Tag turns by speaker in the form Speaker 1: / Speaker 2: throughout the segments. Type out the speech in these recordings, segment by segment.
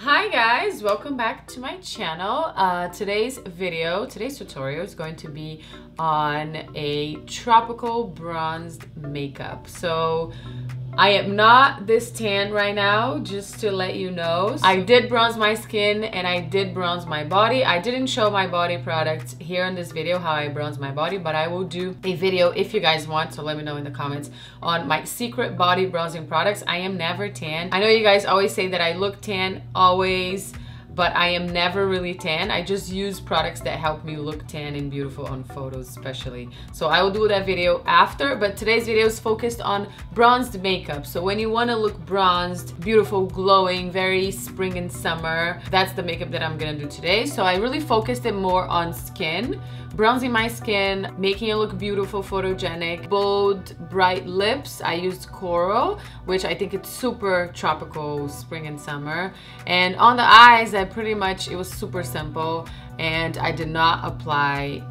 Speaker 1: Hi guys, welcome back to my channel. Today's tutorial is going to be on a tropical bronzed makeup. So I am not this tan right now, just to let you know. I did bronze my skin and I did bronze my body. I didn't show my body products here in this video, how I bronze my body, but I will do a video if you guys want, so let me know in the comments on my secret body bronzing products. I am never tan. I know you guys always say that I look tan always, but I am never really tan. I just use products that help me look tan and beautiful on photos especially. So I will do that video after, but today's video is focused on bronzed makeup. So when you want to look bronzed, beautiful, glowing, very spring and summer, that's the makeup that I'm gonna do today. So I really focused it more on skin, bronzing my skin, making it look beautiful, photogenic, bold, bright lips. I used Coelho, which I think it's super tropical, spring and summer. And on the eyes, it was super simple, and I did not apply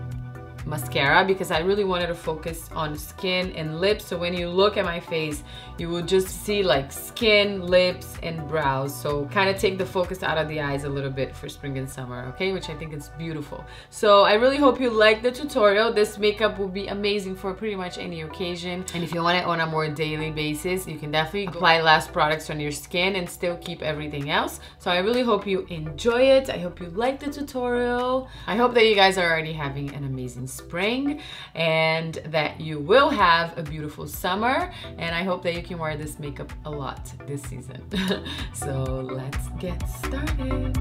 Speaker 1: mascara because I really wanted to focus on skin and lips. So when you look at my face, you will just see like skin, lips, and brows. So kind of take the focus out of the eyes a little bit for spring and summer, okay? Which I think is beautiful. So I really hope you like the tutorial. This makeup will be amazing for pretty much any occasion. And if you want it on a more daily basis, you can definitely apply less products on your skin and still keep everything else. So I really hope you enjoy it. I hope you like the tutorial. I hope that you guys are already having an amazing spring and that you will have a beautiful summer, and I hope that you can wear this makeup a lot this season. So let's get started.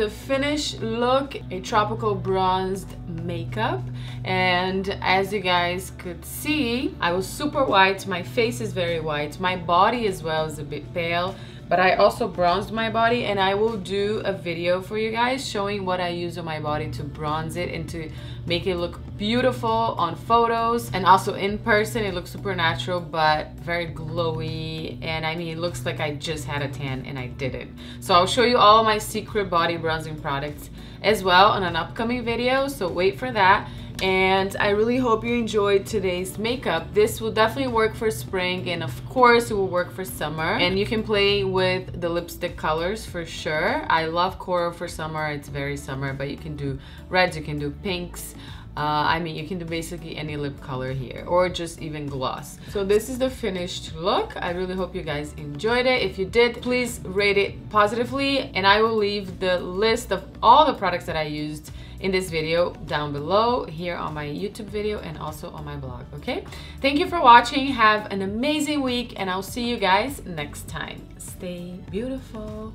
Speaker 1: the finished look, a tropical bronzed makeup. And as you guys could see, I was super white. My face is very white. My body as well is a bit pale, but I also bronzed my body, and I will do a video for you guys showing what I use on my body to bronze it and to make it look beautiful on photos, and also in person it looks super natural but very glowy, and I mean it looks like I just had a tan and I didn't. So I'll show you all of my secret body bronzing products as well on an upcoming video, so wait for that. And I really hope you enjoyed today's makeup. This will definitely work for spring, and of course it will work for summer. And you can play with the lipstick colors for sure. I love coral for summer, it's very summer, but you can do reds, you can do pinks. I mean, you can do basically any lip color here, or just even gloss. So this is the finished look. I really hope you guys enjoyed it. If you did, please rate it positively, and I will leave the list of all the products that I used in this video down below here on my YouTube video and also on my blog, okay? Thank you for watching. Have an amazing week, and I'll see you guys next time. Stay beautiful.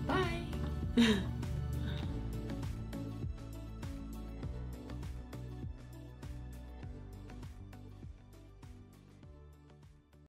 Speaker 1: Bye.